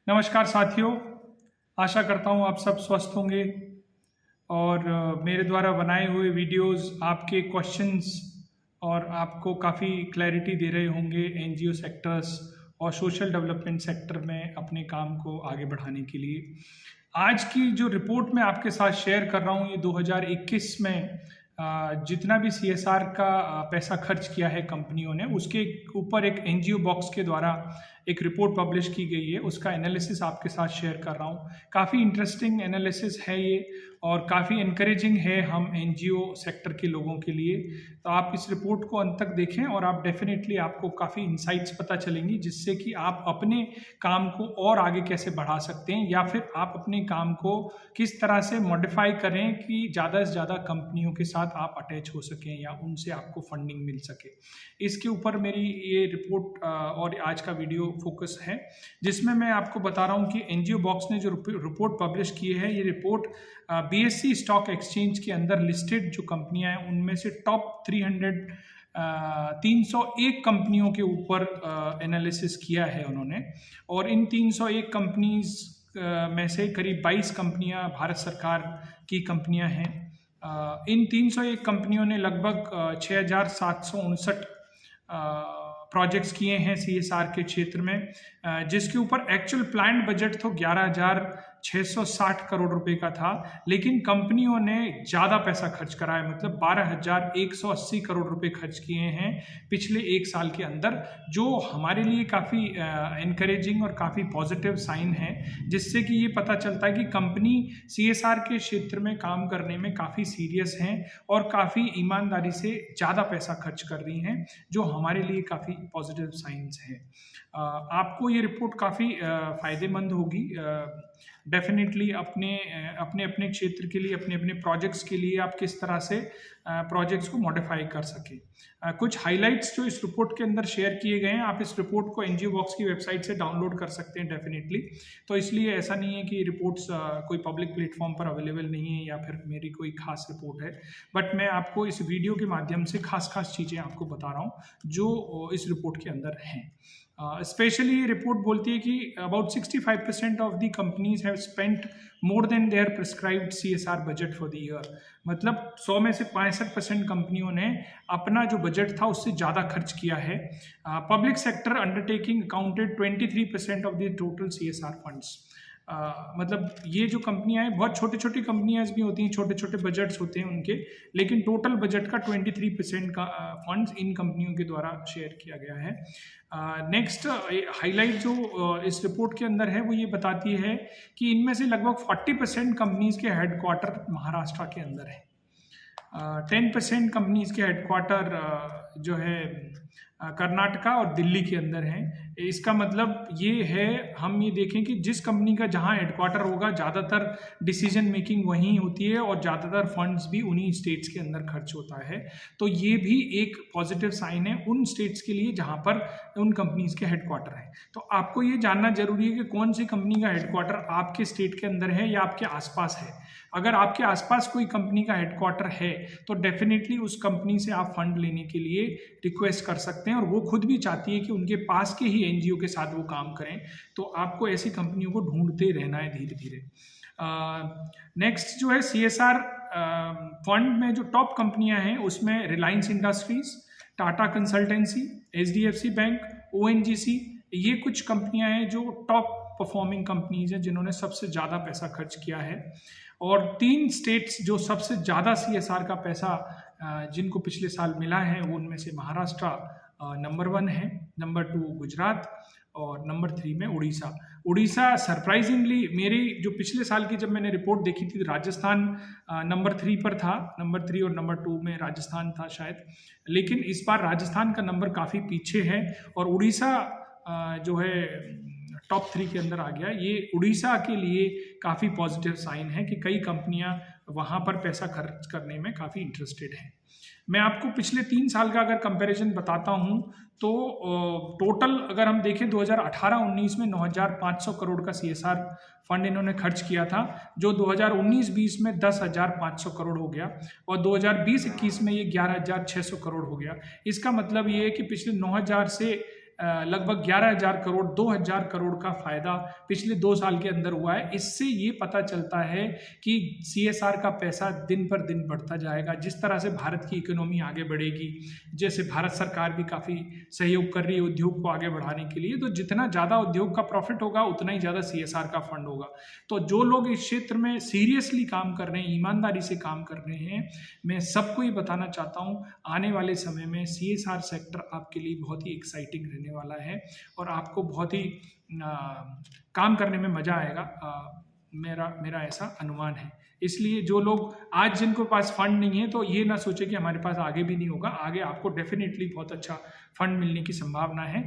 नमस्कार साथियों, आशा करता हूँ आप सब स्वस्थ होंगे और मेरे द्वारा बनाए हुए वीडियोस आपके क्वेश्चंस और आपको काफ़ी क्लैरिटी दे रहे होंगे एनजीओ सेक्टर्स और सोशल डेवलपमेंट सेक्टर में अपने काम को आगे बढ़ाने के लिए। आज की जो रिपोर्ट मैं आपके साथ शेयर कर रहा हूँ ये 2021 में जितना भी सीएसआर का पैसा खर्च किया है कंपनियों ने, उसके ऊपर एक एनजीओ बॉक्स के द्वारा एक रिपोर्ट पब्लिश की गई है। उसका एनालिसिस आपके साथ शेयर कर रहा हूँ। काफ़ी इंटरेस्टिंग एनालिसिस है ये और काफ़ी इनकरेजिंग है हम एनजीओ सेक्टर के लोगों के लिए। तो आप इस रिपोर्ट को अंत तक देखें और आप डेफिनेटली आपको काफ़ी इंसाइट्स पता चलेंगी, जिससे कि आप अपने काम को और आगे कैसे बढ़ा सकते हैं या फिर आप अपने काम को किस तरह से मॉडिफाई करें कि ज़्यादा से ज़्यादा कंपनियों के साथ आप अटैच हो सकें या उनसे आपको फंडिंग मिल सके। इसके ऊपर मेरी ये रिपोर्ट और आज का वीडियो फोकस है, जिसमें मैं आपको बता रहा हूँ कि एनजीओ बॉक्स ने जो रिपोर्ट पब्लिश की है, ये रिपोर्ट बीएससी स्टॉक एक्सचेंज के अंदर लिस्टेड जो कंपनियां हैं उनमें से टॉप 301 कंपनियों के ऊपर एनालिसिस किया है उन्होंने। और इन 301 कंपनीज में से करीब 22 कंपनियां भारत सरकार की कंपनियां हैं। इन 301 कंपनियों ने लगभग 6,759 प्रोजेक्ट्स किए हैं सीएसआर के क्षेत्र में, जिसके ऊपर एक्चुअल प्लान्ड बजट तो 11,660 करोड़ रुपए का था, लेकिन कंपनियों ने ज़्यादा पैसा खर्च करा है। मतलब 12,180 करोड़ रुपए खर्च किए हैं पिछले एक साल के अंदर, जो हमारे लिए काफ़ी इनकरेजिंग और काफ़ी पॉजिटिव साइन है, जिससे कि ये पता चलता है कि कंपनी सीएसआर के क्षेत्र में काम करने में काफ़ी सीरियस हैं और काफ़ी ईमानदारी से ज़्यादा पैसा खर्च कर रही हैं, जो हमारे लिए काफ़ी पॉजिटिव साइंस है। आपको ये रिपोर्ट काफ़ी फ़ायदेमंद होगी। डेफिनेटली अपने अपने क्षेत्र के लिए, अपने अपने प्रोजेक्ट्स के लिए आप किस तरह से प्रोजेक्ट्स को मॉडिफाई कर सकें। कुछ हाइलाइट्स जो इस रिपोर्ट के अंदर शेयर किए गए हैं, आप इस रिपोर्ट को एनजीओ बॉक्स की वेबसाइट से डाउनलोड कर सकते हैं डेफिनेटली। तो इसलिए ऐसा नहीं है कि ये रिपोर्ट्स कोई पब्लिक प्लेटफॉर्म पर अवेलेबल नहीं है या फिर मेरी कोई खास रिपोर्ट है, बट मैं आपको इस वीडियो के माध्यम से खास चीज़ें आपको बता रहा हूँ जो इस रिपोर्ट के अंदर हैं। स्पेशली ये रिपोर्ट बोलती है कि about 65% of the companies have spent more than their prescribed CSR budget for the year. मतलब 100 में से 65% कंपनियों ने अपना जो बजट था उससे ज़्यादा खर्च किया है। Public sector undertaking accounted 23% of the total CSR funds. मतलब ये जो कंपनियां हैं, बहुत छोटी छोटी कंपनियां भी होती हैं, छोटे छोटे बजट्स होते हैं उनके, लेकिन टोटल बजट का 23% का फंड्स इन कंपनियों के द्वारा शेयर किया गया है। नेक्स्ट हाईलाइट जो इस रिपोर्ट के अंदर है वो ये बताती है कि इनमें से लगभग 40% कंपनीज के हेडक्वार्टर महाराष्ट्र के अंदर है। 10% कंपनीज के हेडक्वार्टर जो है कर्नाटका और दिल्ली के अंदर हैं। इसका मतलब ये है, हम ये देखें कि जिस कंपनी का जहां हेडक्वार्टर होगा, ज़्यादातर डिसीजन मेकिंग वहीं होती है और ज़्यादातर फंड्स भी उन्हीं स्टेट्स के अंदर खर्च होता है। तो ये भी एक पॉजिटिव साइन है उन स्टेट्स के लिए जहां पर उन कंपनीज के हेडक्वार्टर है। तो आपको ये जानना जरूरी है कि कौन सी कंपनी का हेडक्वार्टर आपके स्टेट के अंदर है या आपके आसपास है। अगर आपके आसपास कोई कंपनी का हेडक्वार्टर है तो डेफिनेटली उस कंपनी से आप फंड लेने के लिए रिक्वेस्ट कर सकते हैं, और वो खुद भी चाहती है कि उनके पास के ही एनजीओ के साथ वो काम करें। तो आपको ऐसी कंपनियों को ढूंढते रहना है धीरे धीरे। नेक्स्ट जो है सीएसआर फंड में जो टॉप कंपनियां हैं उसमें Reliance industries, Tata consultancy, HDFC bank, ONGC, ये कुछ कंपनियां हैं जो टॉप परफॉर्मिंग कंपनीज हैं जिन्होंने सबसे ज़्यादा पैसा खर्च किया है। और 3 स्टेट्स जो सबसे ज़्यादा सीएसआर का पैसा जिनको पिछले साल मिला है, वो उनमें से महाराष्ट्र नंबर 1 है, नंबर 2 गुजरात और नंबर 3 में उड़ीसा। उड़ीसा सरप्राइजिंगली, मेरी जो पिछले साल की जब मैंने रिपोर्ट देखी थी, राजस्थान नंबर 3 पर था। नंबर 3 और नंबर 2 में राजस्थान था शायद, लेकिन इस बार राजस्थान का नंबर काफ़ी पीछे है और उड़ीसा जो है टॉप 3 के अंदर आ गया। ये उड़ीसा के लिए काफ़ी पॉजिटिव साइन है कि कई कंपनियां वहाँ पर पैसा खर्च करने में काफ़ी इंटरेस्टेड हैं। मैं आपको पिछले 3 साल का अगर कंपैरिजन बताता हूँ तो टोटल अगर हम देखें 2018-19 में 9,500 करोड़ का सीएसआर फंड इन्होंने खर्च किया था, जो 2019-20 में 10,500 करोड़ हो गया और 2020-21 में ये 11,600 करोड़ हो गया। इसका मतलब ये है कि पिछले 9,000 से लगभग 11,000 करोड़ 2,000 करोड़ का फायदा पिछले 2 साल के अंदर हुआ है। इससे ये पता चलता है कि CSR का पैसा दिन पर दिन बढ़ता जाएगा। जिस तरह से भारत की इकोनॉमी आगे बढ़ेगी, जैसे भारत सरकार भी काफ़ी सहयोग कर रही है उद्योग को आगे बढ़ाने के लिए, तो जितना ज़्यादा उद्योग का प्रॉफिट होगा उतना ही ज़्यादा CSR का फंड होगा। तो जो लोग इस क्षेत्र में सीरियसली काम कर रहे हैं, ईमानदारी से काम कर रहे हैं, मैं सबको ये बताना चाहता हूँ आने वाले समय में CSR सेक्टर आपके लिए बहुत ही एक्साइटिंग रहने वाला है और आपको बहुत ही काम करने में मज़ा आएगा। मेरा ऐसा अनुमान है। इसलिए जो लोग आज जिनको पास फंड नहीं है तो ये ना सोचे कि हमारे पास आगे भी नहीं होगा, आगे आपको डेफिनेटली बहुत अच्छा फंड मिलने की संभावना है,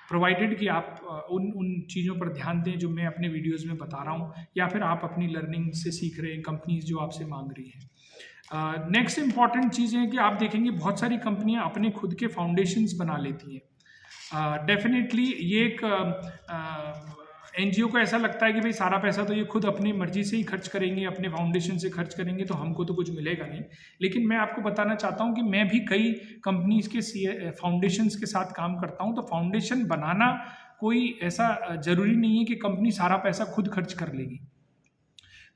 प्रोवाइडेड कि आप उन चीज़ों पर ध्यान दें जो मैं अपने वीडियोस में बता रहा हूँ, या फिर आप अपनी लर्निंग से सीख रहे हैं, कंपनीज जो आपसे मांग रही हैं। नेक्स्ट इंपॉर्टेंट चीज़ है कि आप देखेंगे बहुत सारी कंपनियां अपने खुद के फाउंडेशंस बना लेती हैं। डेफिनेटली ये एक NGO को ऐसा लगता है कि भाई सारा पैसा तो ये खुद अपनी मर्जी से ही खर्च करेंगे, अपने फाउंडेशन से खर्च करेंगे, तो हमको तो कुछ मिलेगा नहीं। लेकिन मैं आपको बताना चाहता हूँ कि मैं भी कई कंपनीज के फाउंडेशंस के साथ काम करता हूँ। तो फाउंडेशन बनाना कोई ऐसा ज़रूरी नहीं है कि कंपनी सारा पैसा खुद खर्च कर लेगी।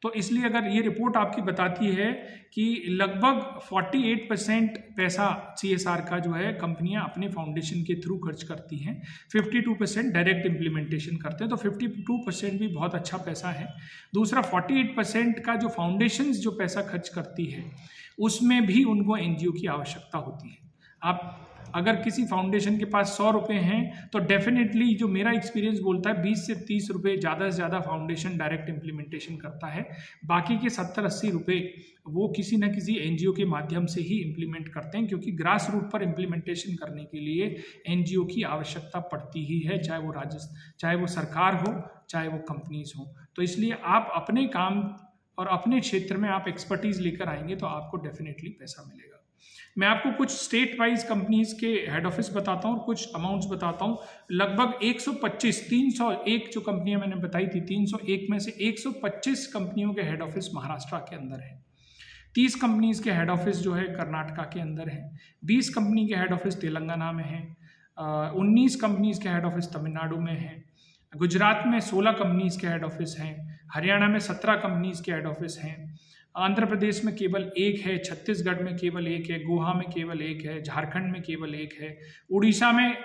तो इसलिए अगर ये रिपोर्ट आपकी बताती है कि लगभग 48% पैसा CSR का जो है कंपनियां अपने फाउंडेशन के थ्रू खर्च करती हैं, 52% डायरेक्ट इम्प्लीमेंटेशन करते हैं, तो 52% भी बहुत अच्छा पैसा है। दूसरा 48% का जो फाउंडेशंस जो पैसा खर्च करती है उसमें भी उनको NGO की आवश्यकता होती है। आप अगर किसी फाउंडेशन के पास 100 रुपये हैं तो डेफिनेटली जो मेरा एक्सपीरियंस बोलता है 20 से 30 रुपये ज़्यादा से ज़्यादा फाउंडेशन डायरेक्ट इम्प्लीमेंटेशन करता है, बाकी के 70-80 रुपये वो किसी न किसी NGO के माध्यम से ही इम्प्लीमेंट करते हैं, क्योंकि ग्रास रूट पर इम्प्लीमेंटेशन करने के लिए NGO की आवश्यकता पड़ती ही है, चाहे वो सरकार हो चाहे वो कंपनीज हो। तो इसलिए आप अपने काम और अपने क्षेत्र में आप एक्सपर्टीज़ लेकर आएंगे तो आपको डेफिनेटली पैसा मिलेगा। मैं आपको कुछ स्टेट वाइज कंपनीज के हेड ऑफिस बताता हूँ और कुछ अमाउंट्स बताता हूँ। लगभग 301 जो कंपनियां मैंने बताई थी, 301 में से 125 कंपनियों के हेड ऑफिस महाराष्ट्र के अंदर है, 30 कंपनीज के हेड ऑफिस जो है कर्नाटका के अंदर है, 20 कंपनी के हेड ऑफिस तेलंगाना में है, 19 कंपनीज के हेड ऑफिस तमिलनाडु में है, गुजरात में 16 कंपनीज के हेड ऑफिस हैं, हरियाणा में 17 कंपनीज के हेड ऑफिस हैं, आंध्र प्रदेश में केवल 1 है, छत्तीसगढ़ में केवल 1 है, गोवा में केवल 1 है, झारखंड में केवल 1 है, उड़ीसा में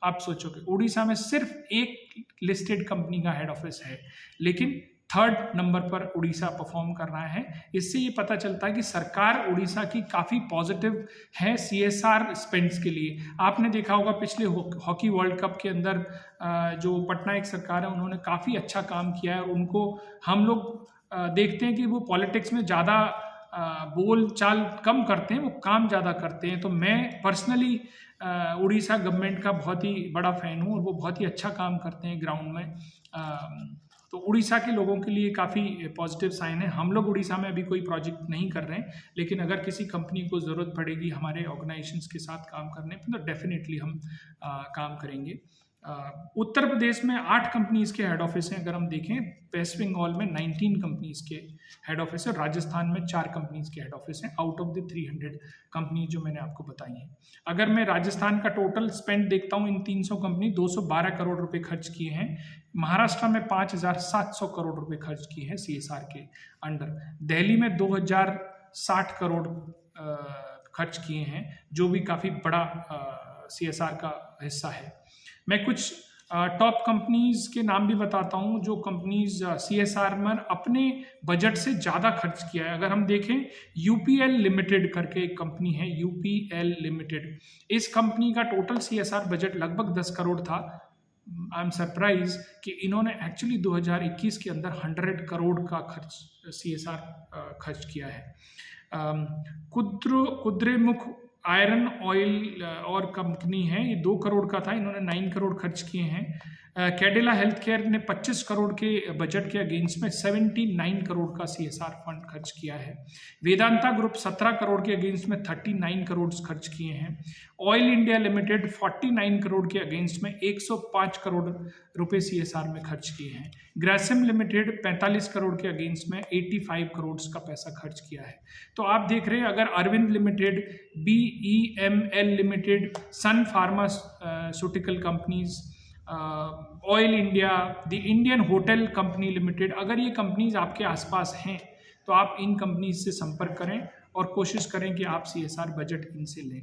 आप सोचोगे उड़ीसा में सिर्फ 1 लिस्टेड कंपनी का हेड ऑफिस है, लेकिन 3rd नंबर पर उड़ीसा परफॉर्म कर रहा है। इससे ये पता चलता है कि सरकार उड़ीसा की काफ़ी पॉजिटिव है CSR स्पेंड्स के लिए। आपने देखा होगा पिछले हॉकी वर्ल्ड कप के अंदर जो पटनायक सरकार है उन्होंने काफ़ी अच्छा काम किया है, और उनको हम लोग देखते हैं कि वो पॉलिटिक्स में ज़्यादा बोल चाल कम करते हैं, वो काम ज़्यादा करते हैं। तो मैं पर्सनली उड़ीसा गवर्नमेंट का बहुत ही बड़ा फ़ैन हूँ और वो बहुत ही अच्छा काम करते हैं ग्राउंड में। तो उड़ीसा के लोगों के लिए काफ़ी पॉजिटिव साइन है। हम लोग उड़ीसा में अभी कोई प्रोजेक्ट नहीं कर रहे हैं, लेकिन अगर किसी कंपनी को ज़रूरत पड़ेगी हमारे ऑर्गेनाइजेशंस के साथ काम करने पर तो डेफिनेटली हम काम करेंगे। उत्तर प्रदेश में 8 कंपनीज के हेड ऑफिस हैं। अगर हम देखें वेस्ट बंगाल में 19 कंपनीज के हेड ऑफिस है, राजस्थान में 4 कंपनीज के हेड ऑफिस हैं आउट ऑफ द 300 कंपनी जो मैंने आपको बताई हैं। अगर मैं राजस्थान का टोटल स्पेंड देखता हूँ, इन 300 कंपनी 212 करोड़ रुपए खर्च किए हैं। महाराष्ट्र में 5,700 करोड़ रुपए खर्च किए हैं CSR के अंडर। दिल्ली में 2,060 करोड़ खर्च किए हैं, जो भी काफ़ी बड़ा CSR का हिस्सा है। मैं कुछ टॉप कंपनीज के नाम भी बताता हूं जो कंपनीज CSR में अपने बजट से ज़्यादा खर्च किया है। अगर हम देखें UPL लिमिटेड करके एक कंपनी है, UPL लिमिटेड, इस कंपनी का टोटल CSR बजट लगभग 10 करोड़ था। आई एम सरप्राइज कि इन्होंने एक्चुअली 2021 के अंदर 100 करोड़ का खर्च CSR खर्च किया है। कुद्रेमुख आयरन ऑयल और कंपनी है, ये 2 करोड़ का था, इन्होंने 9 करोड़ खर्च किए हैं। कैडिला हेल्थ केयर ने 25 करोड़ के बजट के अगेंस्ट में 79 करोड़ का CSR फंड खर्च किया है। वेदांता ग्रुप 17 करोड़ के अगेंस्ट में 39 करोड़ खर्च किए हैं। ऑयल इंडिया लिमिटेड 49 करोड़ के अगेंस्ट में 105 करोड़ रुपए CSR में खर्च किए हैं। ग्रासिम लिमिटेड 45 करोड़ के अगेंस्ट में 85 करोड़ का पैसा खर्च किया है। तो आप देख रहे हैं, अगर अरविंद लिमिटेड भी BEML limited, sun pharmaceutical companies, oil India, the Indian hotel company limited. अगर ये कंपनीज आपके आसपास हैं तो आप इन कंपनीज से संपर्क करें और कोशिश करें कि आप CSR बजट इनसे लें।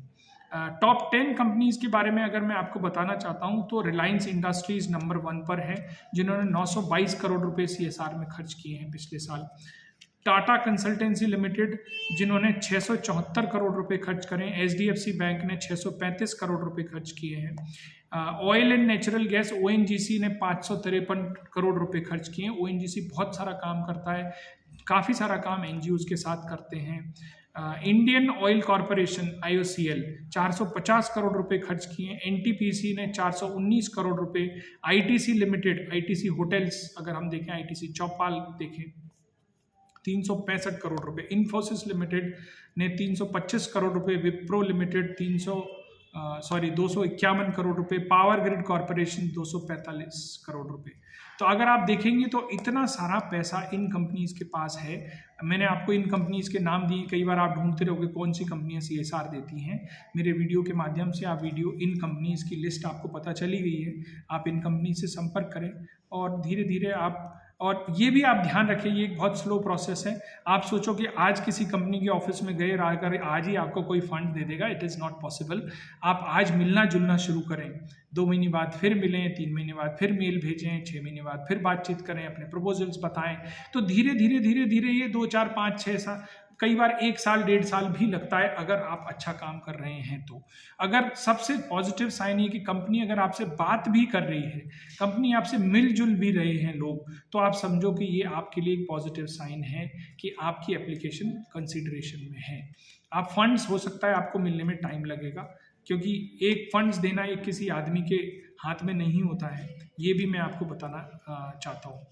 टॉप 10 कंपनीज के बारे में अगर मैं आपको बताना चाहता हूं तो रिलायंस इंडस्ट्रीज नंबर 1 पर है, जिन्होंने 922 करोड़ रुपए CSR में खर्च किए हैं पिछले साल। टाटा कंसल्टेंसी लिमिटेड, जिन्होंने 674 करोड़ रुपए खर्च करें। HDFC बैंक ने 635 करोड़ रुपए खर्च किए हैं। Oil and natural gas ONGC ने 553 करोड़ रुपए खर्च किए हैं। ONGC बहुत सारा काम करता है, काफ़ी सारा काम NGOs के साथ करते हैं। Indian oil corporation IOCL 450 crore रुपए खर्च किए। NTPC ने 419 करोड़ रुपए। ITC लिमिटेड, ITC होटल्स अगर हम देखें, ITC चौपाल देखें, 365 करोड़ रुपए। इन्फोसिस लिमिटेड ने 325 करोड़ रुपए। विप्रो लिमिटेड 251 करोड़ रुपए। पावर ग्रिड कॉरपोरेशन 245 करोड़ रुपए। तो अगर आप देखेंगे तो इतना सारा पैसा इन कंपनीज के पास है। मैंने आपको इन कंपनीज के नाम दिए, कई बार आप ढूंढते रहोगे कौन सी कंपनियां CSR देती हैं। मेरे वीडियो के माध्यम से आप इन कंपनीज की लिस्ट आपको पता चली गई है। आप इन कंपनी से संपर्क करें और धीरे धीरे आप, और ये भी आप ध्यान रखें, ये एक बहुत स्लो प्रोसेस है। आप सोचो कि आज किसी कंपनी के ऑफिस में गए, आकर आज ही आपको कोई फंड दे देगा, इट इज़ नॉट पॉसिबल। आप आज मिलना जुलना शुरू करें, 2 महीने बाद फिर मिलें, 3 महीने बाद फिर मेल भेजें, 6 महीने बाद फिर बातचीत करें, अपने प्रपोजल्स बताएं। तो धीरे धीरे धीरे धीरे ये 2, 4, 5, 6 साल, कई बार 1 साल 1.5 साल भी लगता है अगर आप अच्छा काम कर रहे हैं तो। अगर सबसे पॉजिटिव साइन ये कि कंपनी अगर आपसे बात भी कर रही है, कंपनी आपसे मिलजुल भी रहे हैं लोग, तो आप समझो कि ये आपके लिए एक पॉजिटिव साइन है कि आपकी एप्लीकेशन कंसिडरेशन में है। आप फंड्स, हो सकता है आपको मिलने में टाइम लगेगा, क्योंकि एक फंड्स देना एक किसी आदमी के हाथ में नहीं होता है, ये भी मैं आपको बताना चाहता हूँ।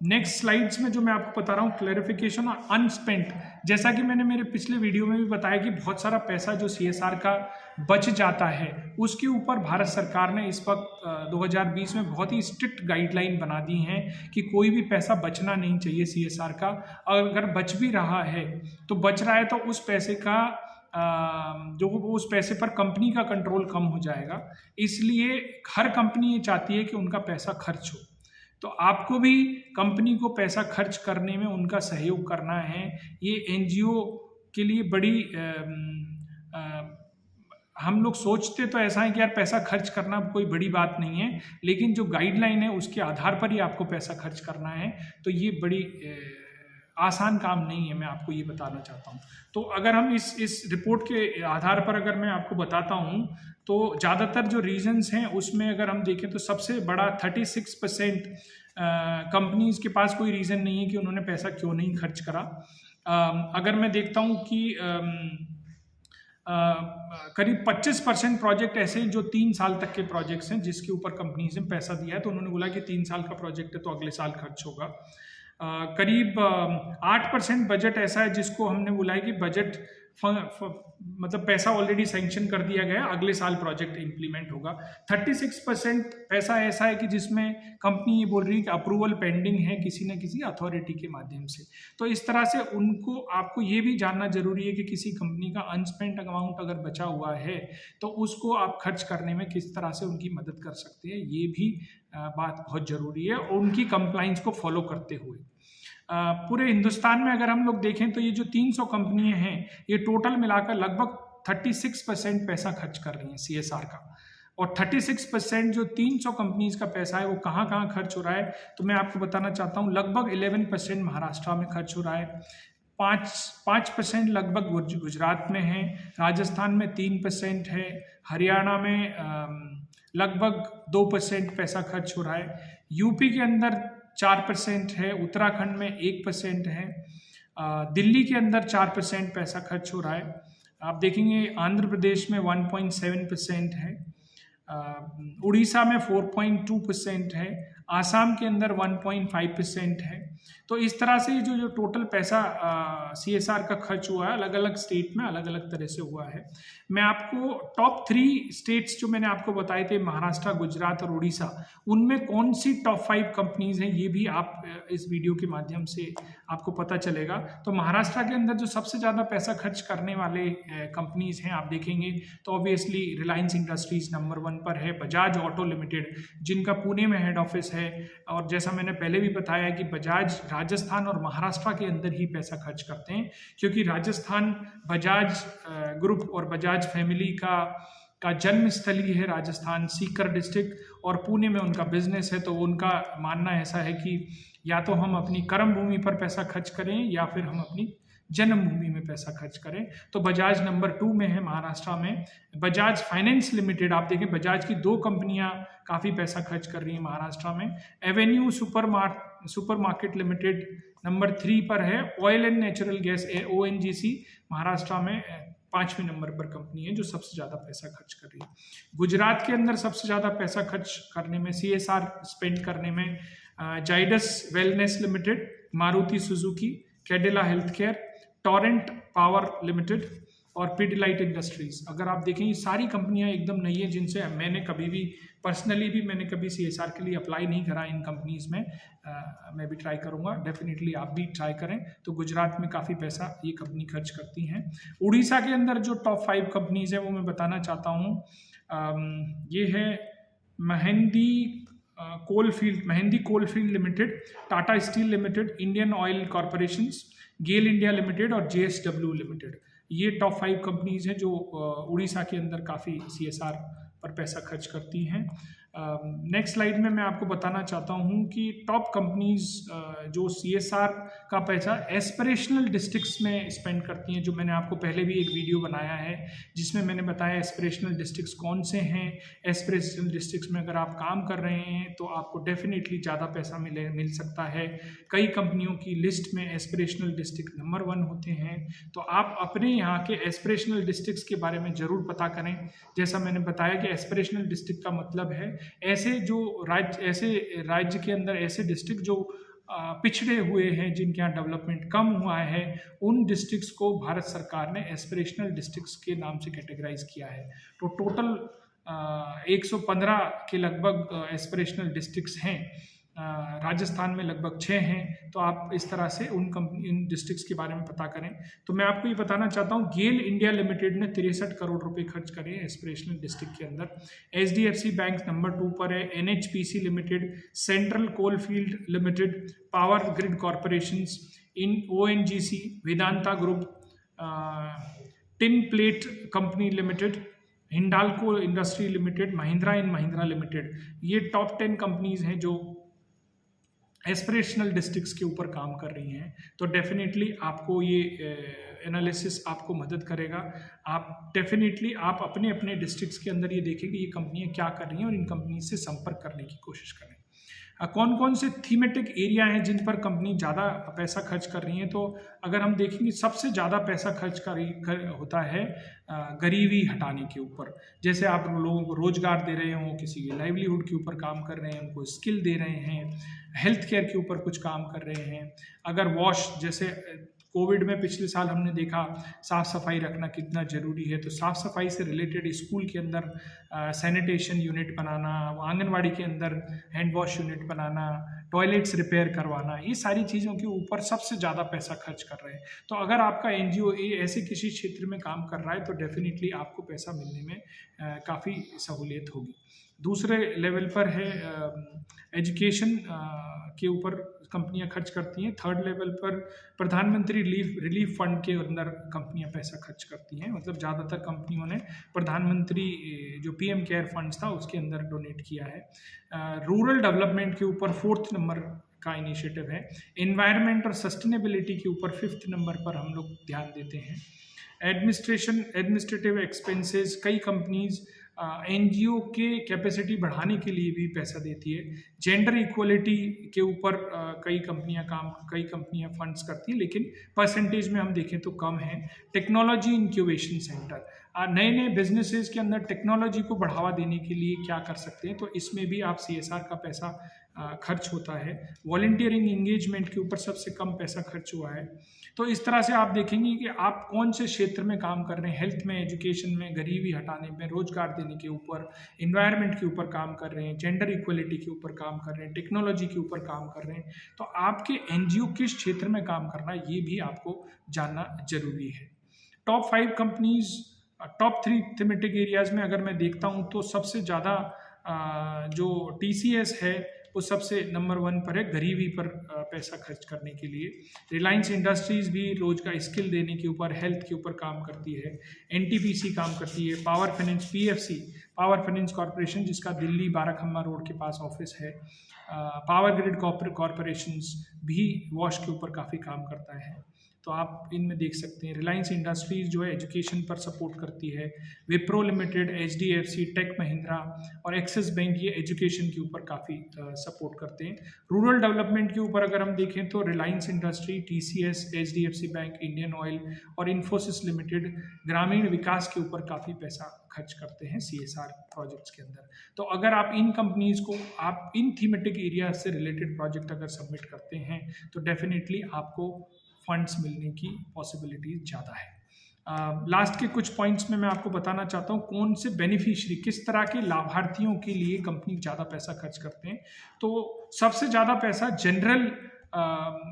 नेक्स्ट स्लाइड्स में जो मैं आपको बता रहा हूँ, क्लैरिफिकेशन और अनस्पेंट। जैसा कि मैंने मेरे पिछले वीडियो में भी बताया कि बहुत सारा पैसा जो CSR का बच जाता है, उसके ऊपर भारत सरकार ने इस वक्त 2020 में बहुत ही स्ट्रिक्ट गाइडलाइन बना दी हैं कि कोई भी पैसा बचना नहीं चाहिए CSR का। और अगर बच भी रहा है तो बच रहा है तो उस पैसे का उस पैसे पर कंपनी का कंट्रोल कम हो जाएगा। इसलिए हर कंपनी ये चाहती है कि उनका पैसा खर्च हो, तो आपको भी कंपनी को पैसा खर्च करने में उनका सहयोग करना है। ये NGO के लिए बड़ी हम लोग सोचते तो ऐसा है कि यार पैसा खर्च करना कोई बड़ी बात नहीं है, लेकिन जो गाइडलाइन है उसके आधार पर ही आपको पैसा खर्च करना है, तो ये बड़ी आसान काम नहीं है, मैं आपको ये बताना चाहता हूँ। तो अगर हम इस रिपोर्ट के आधार पर अगर मैं आपको बताता हूँ तो ज़्यादातर जो रीजंस हैं उसमें अगर हम देखें तो सबसे बड़ा 36% कंपनीज के पास कोई रीज़न नहीं है कि उन्होंने पैसा क्यों नहीं खर्च करा। अगर मैं देखता हूँ कि करीब 25% प्रोजेक्ट ऐसे हैं जो 3 साल तक के प्रोजेक्ट्स हैं जिसके ऊपर कंपनीज ने पैसा दिया है, तो उन्होंने बोला कि 3 साल का प्रोजेक्ट है तो अगले साल खर्च होगा। करीब 8% बजट ऐसा है जिसको हमने बोला है कि बजट मतलब पैसा ऑलरेडी सैंक्शन कर दिया गया, अगले साल प्रोजेक्ट इंप्लीमेंट होगा। 36% पैसा ऐसा है कि जिसमें कंपनी ये बोल रही है कि अप्रूवल पेंडिंग है किसी न किसी अथॉरिटी के माध्यम से। तो इस तरह से उनको, आपको ये भी जानना जरूरी है कि किसी कंपनी का अनस्पेंट अमाउंट अगर बचा हुआ है तो उसको आप खर्च करने में किस तरह से उनकी मदद कर सकते हैं, ये भी बात बहुत ज़रूरी है, और उनकी कंप्लाइंस को फॉलो करते हुए। पूरे हिंदुस्तान में अगर हम लोग देखें तो ये जो 300 कंपनियां हैं ये टोटल मिलाकर लगभग 36% पैसा खर्च कर रही हैं CSR का, और 36% जो 300 कंपनीज का पैसा है वो कहाँ कहाँ खर्च हो रहा है, तो मैं आपको बताना चाहता हूँ। लगभग 11% महाराष्ट्र में खर्च हो रहा है, 5% लगभग गुजरात में है, राजस्थान में 3% है, हरियाणा में लगभग 2% पैसा खर्च हो रहा है, यूपी के अंदर 4% है, उत्तराखंड में 1% है, दिल्ली के अंदर 4% पैसा खर्च हो रहा है। आप देखेंगे आंध्र प्रदेश में 1.7% है, उड़ीसा में 4.2% है, आसाम के अंदर 1.5% है, तो इस तरह से जो टोटल पैसा CSR का खर्च हुआ है अलग अलग स्टेट में अलग अलग तरह से हुआ है। मैं आपको टॉप 3 स्टेट्स जो मैंने आपको बताए थे, महाराष्ट्र, गुजरात और उड़ीसा, उनमें कौन सी टॉप 5 कंपनीज हैं ये भी आप इस वीडियो के माध्यम से आपको पता चलेगा। तो महाराष्ट्र के अंदर जो सबसे ज़्यादा पैसा खर्च करने वाले कंपनीज हैं आप देखेंगे तो ऑब्वियसली रिलायंस इंडस्ट्रीज नंबर 1 पर है, बजाज ऑटो लिमिटेड जिनका पुणे में हेड ऑफिस है, और जैसा मैंने पहले भी बताया कि बजाज राजस्थान और महाराष्ट्र के अंदर ही पैसा खर्च करते हैं, क्योंकि राजस्थान बजाज ग्रुप और बजाज फैमिली का जन्म स्थली है राजस्थान, सीकर डिस्ट्रिक्ट, और पुणे में उनका बिजनेस है। तो उनका मानना ऐसा है कि या तो हम अपनी कर्म भूमि पर पैसा खर्च करें या फिर हम अपनी जन्मभूमि में पैसा खर्च करें। तो बजाज नंबर 2 में है महाराष्ट्र में। बजाज फाइनेंस लिमिटेड, आप देखें बजाज की 2 कंपनियां काफ़ी पैसा खर्च कर रही हैं महाराष्ट्र में। एवेन्यू सुपरमार्केट लिमिटेड नंबर 3 पर है। Oil and natural gas ONGC Maharashtra में 5वें नंबर पर कंपनी है जो सबसे ज़्यादा पैसा खर्च कर रही है। गुजरात के अंदर सबसे ज़्यादा पैसा खर्च करने में, CSR स्पेंड करने में Zydus wellness limited, Maruti Suzuki, Cadila health care, Torrent power limited और पिडिलाइट इंडस्ट्रीज। अगर आप देखें ये सारी कंपनियां एकदम नई है जिनसे मैंने कभी भी पर्सनली भी मैंने कभी CSR के लिए अप्लाई नहीं करा इन कंपनीज में। मैं भी ट्राई करूंगा, डेफिनेटली आप भी ट्राई करें। तो गुजरात में काफ़ी पैसा ये कंपनी खर्च करती हैं। उड़ीसा के अंदर जो टॉप 5 कंपनीज है वो मैं बताना चाहता हूँ। ये है Mahanadi coalfield limited, Tata steel limited, Indian oil corporation, GAIL India limited और JSW लिमिटेड। ये टॉप 5 कंपनीज हैं जो उड़ीसा के अंदर काफ़ी CSR पर पैसा खर्च करती हैं। नेक्स्ट स्लाइड में मैं आपको बताना चाहता हूं कि टॉप कंपनीज जो CSR का पैसा एस्पिरेशनल डिस्ट्रिक्ट्स में स्पेंड करती हैं, जो मैंने आपको पहले भी एक वीडियो बनाया है जिसमें मैंने बताया एस्पिरेशनल डिस्ट्रिक्ट्स कौन से हैं। एस्पिरेशनल डिस्ट्रिक्ट्स में अगर आप काम कर रहे हैं तो आपको डेफिनेटली ज़्यादा पैसा मिल सकता है। कई कंपनियों की लिस्ट में एस्पिरेशनल डिस्ट्रिक्ट नंबर 1 होते हैं। तो आप अपने यहाँ के एस्पिरेशनल डिस्ट्रिक्ट्स के बारे में ज़रूर पता करें। जैसा मैंने बताया कि एस्पिरेशनल डिस्ट्रिक्ट का मतलब है ऐसे राज्य के अंदर ऐसे डिस्ट्रिक्ट जो पिछड़े हुए हैं, जिनके यहाँ डेवलपमेंट कम हुआ है, उन डिस्ट्रिक्ट्स को भारत सरकार ने एस्पिरेशनल डिस्ट्रिक्ट्स के नाम से कैटेगराइज किया है। तो टोटल 115 के लगभग एस्पिरेशनल डिस्ट्रिक्ट्स हैं। राजस्थान में लगभग 6 हैं। तो आप इस तरह से इन डिस्ट्रिक्ट्स के बारे में पता करें। तो मैं आपको ये बताना चाहता हूँ गेल इंडिया लिमिटेड ने 63 करोड़ रुपए खर्च करे एस्पिरेशनल डिस्ट्रिक्ट के अंदर। HDFC बैंक नंबर 2 पर है। NHPC limited, central coalfield limited, power grid corporation, ONGC, Vedanta group, tin plate company limited, Hindalco industry limited, Mahindra and Mahindra limited. ये टॉप 10 कंपनीज हैं जो एस्पिरेशनल डिस्ट्रिक्ट्स के ऊपर काम कर रही हैं। तो डेफिनेटली आपको ये एनालिसिस आपको मदद करेगा। आप डेफिनेटली आप अपने अपने डिस्ट्रिक्ट्स के अंदर ये देखें कि ये कंपनियां क्या कर रही हैं और इन कंपनी से संपर्क करने की कोशिश करें। कौन कौन से थीमेटिक एरिया हैं जिन पर कंपनी ज़्यादा पैसा खर्च कर रही हैं। तो अगर हम देखेंगे सबसे ज़्यादा पैसा खर्च होता है गरीबी हटाने के ऊपर। जैसे आप लोगों को रोजगार दे रहे हों, किसी के लाइवलीहुड के ऊपर काम कर रहे हैं, उनको स्किल दे रहे हैं, हेल्थ केयर के ऊपर कुछ काम कर रहे हैं। अगर वॉश, जैसे कोविड में पिछले साल हमने देखा साफ़ सफाई रखना कितना ज़रूरी है। तो साफ़ सफाई से रिलेटेड स्कूल के अंदर सैनिटेशन यूनिट बनाना, आंगनवाड़ी के अंदर हैंड वॉश यूनिट बनाना, टॉयलेट्स रिपेयर करवाना, ये सारी चीज़ों के ऊपर सबसे ज़्यादा पैसा खर्च कर रहे हैं। तो अगर आपका NGO ऐसे किसी क्षेत्र में काम कर रहा है तो डेफिनेटली आपको पैसा मिलने में काफ़ी सहूलियत होगी। दूसरे लेवल पर है एजुकेशन के ऊपर कंपनियां खर्च करती हैं। थर्ड लेवल पर प्रधानमंत्री रिलीफ फंड के अंदर कंपनियां पैसा खर्च करती हैं। मतलब ज़्यादातर कंपनियों ने प्रधानमंत्री जो PM केयर फंड्स था उसके अंदर डोनेट किया है। रूरल डेवलपमेंट के ऊपर 4th नंबर का इनिशिएटिव है। एनवायरनमेंट और सस्टेनेबिलिटी के ऊपर 5th नंबर पर हम लोग ध्यान देते हैं। एडमिनिस्ट्रेटिव एक्सपेंसेस, कई कंपनीज NGO के कैपेसिटी बढ़ाने के लिए भी पैसा देती है। जेंडर इक्वलिटी के ऊपर कई कंपनियां फंड्स करती हैं, लेकिन परसेंटेज में हम देखें तो कम है। टेक्नोलॉजी इंक्यूबेशन सेंटर, नए नए बिजनेसेस के अंदर टेक्नोलॉजी को बढ़ावा देने के लिए क्या कर सकते हैं, तो इसमें भी आप CSR का पैसा खर्च होता है। वॉलंटियरिंग इंगेजमेंट के ऊपर सबसे कम पैसा खर्च हुआ है। तो इस तरह से आप देखेंगे कि आप कौन से क्षेत्र में काम कर रहे हैं, हेल्थ में, एजुकेशन में, गरीबी हटाने में, रोजगार देने के ऊपर, इन्वायरमेंट के ऊपर काम कर रहे हैं, जेंडर इक्वलिटी के ऊपर काम कर रहे हैं, टेक्नोलॉजी के ऊपर काम कर रहे हैं। तो आपके एनजीओ किस क्षेत्र में काम करना है ये भी आपको जानना जरूरी है। Top 5 companies, top 3 thematic areas में अगर मैं देखता हूँ तो सबसे ज़्यादा जो TCS है वो सबसे नंबर 1 पर है गरीबी पर पैसा खर्च करने के लिए। रिलायंस इंडस्ट्रीज़ भी रोजगार, स्किल देने के ऊपर, हेल्थ के ऊपर काम करती है। NTPC काम करती है। Power finance, PFC, power finance corporation, जिसका दिल्ली बाराखम्मा रोड के पास ऑफिस है। पावर ग्रिड कॉरपोरेशंस भी वॉश के ऊपर काफ़ी काम करता है। तो आप इनमें देख सकते हैं। रिलायंस इंडस्ट्रीज जो है एजुकेशन पर सपोर्ट करती है। Wipro limited, HDFC, tech Mahindra और एक्सिस बैंक ये एजुकेशन के ऊपर काफ़ी सपोर्ट करते हैं। रूरल डेवलपमेंट के ऊपर अगर हम देखें तो Reliance industry, TCS, HDFC bank, Indian oil और इन्फोसिस लिमिटेड ग्रामीण विकास के ऊपर काफ़ी पैसा खर्च करते हैं CSR प्रोजेक्ट्स के अंदर। तो अगर आप इन कंपनीज को, आप इन थीमेटिक एरिया से रिलेटेड प्रोजेक्ट अगर सबमिट करते हैं तो डेफिनेटली आपको फंड्स मिलने की पॉसिबिलिटी ज़्यादा है। लास्ट के कुछ पॉइंट्स में मैं आपको बताना चाहता हूँ कौन से बेनिफिशियरी, किस तरह के लाभार्थियों के लिए कंपनी ज़्यादा पैसा खर्च करते हैं। तो सबसे ज़्यादा पैसा जनरल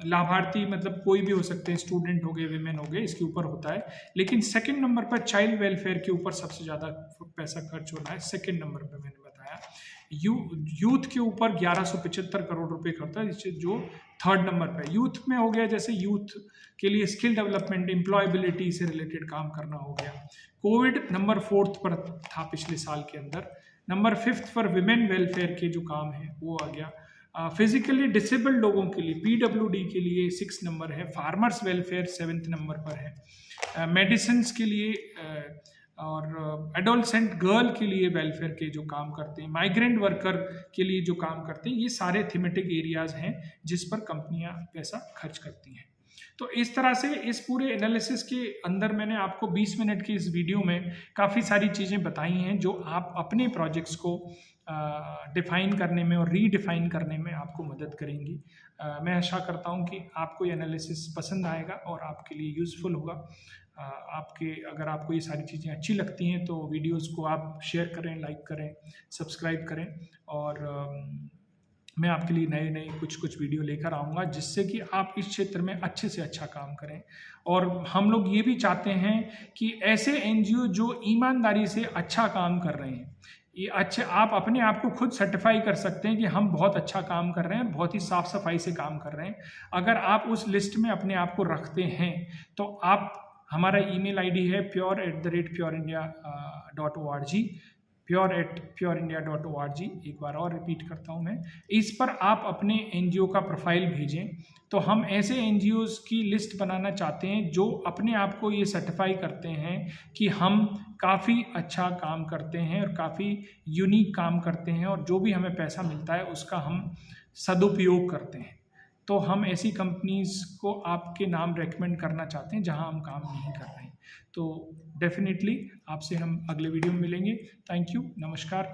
लाभार्थी, मतलब कोई भी हो सकते हैं, स्टूडेंट हो गए, विमेन हो गए, इसके ऊपर होता है। लेकिन सेकंड नंबर पर चाइल्ड वेलफेयर के ऊपर सबसे ज़्यादा पैसा खर्च होना है। सेकंड नंबर पर मैंने बताया यूथ के ऊपर 1175 करोड़ रुपए खर्च है, जो थर्ड नंबर पे। यूथ में हो गया, जैसे यूथ के लिए स्किल डेवलपमेंट, एम्प्लॉयबिलिटी से रिलेटेड काम करना हो गया। कोविड नंबर 4 पर था पिछले साल के अंदर। नंबर 5 पर विमेन वेलफेयर के जो काम है वो आ गया। फिजिकली डिसेबल्ड लोगों के लिए, PWD के लिए 6 नंबर है। फार्मर्स वेलफेयर 7th नंबर पर है। मेडिसिन के लिए और एडोलसेंट गर्ल के लिए वेलफेयर के जो काम करते हैं, माइग्रेंट वर्कर के लिए जो काम करते हैं, ये सारे थीमेटिक एरियाज हैं जिस पर कंपनियां पैसा खर्च करती हैं। तो इस तरह से इस पूरे एनालिसिस के अंदर मैंने आपको 20 मिनट की इस वीडियो में काफ़ी सारी चीज़ें बताई हैं जो आप अपने प्रोजेक्ट्स को डिफाइन करने में और रीडिफाइन करने में आपको मदद करेंगी। मैं आशा करता हूं कि आपको ये एनालिसिस पसंद आएगा और आपके लिए यूज़फुल होगा। अगर आपको ये सारी चीज़ें अच्छी लगती हैं तो वीडियोस को आप शेयर करें, लाइक करें, सब्सक्राइब करें और मैं आपके लिए नए कुछ वीडियो लेकर आऊँगा जिससे कि आप इस क्षेत्र में अच्छे से अच्छा काम करें। और हम लोग ये भी चाहते हैं कि ऐसे NGO जो ईमानदारी से अच्छा काम कर रहे हैं, ये अच्छे, आप अपने आप को खुद सर्टिफाई कर सकते हैं कि हम बहुत अच्छा काम कर रहे हैं, बहुत ही साफ सफाई से काम कर रहे हैं। अगर आप उस लिस्ट में अपने आप को रखते हैं तो आप, हमारा ईमेल ID है pure@pureindia.org, pure@pureindia.org। एक बार और रिपीट करता हूँ मैं, इस पर आप अपने NGO का प्रोफाइल भेजें। तो हम ऐसे NGOs की लिस्ट बनाना चाहते हैं जो अपने आप को ये सर्टिफाई करते हैं कि हम काफ़ी अच्छा काम करते हैं और काफ़ी यूनिक काम करते हैं और जो भी हमें पैसा मिलता है उसका हम सदुपयोग करते हैं। तो हम ऐसी कंपनीज को आपके नाम रेकमेंड करना चाहते हैं जहां हम काम नहीं कर रहे हैं। तो डेफिनेटली आपसे हम अगले वीडियो में मिलेंगे। थैंक यू, नमस्कार।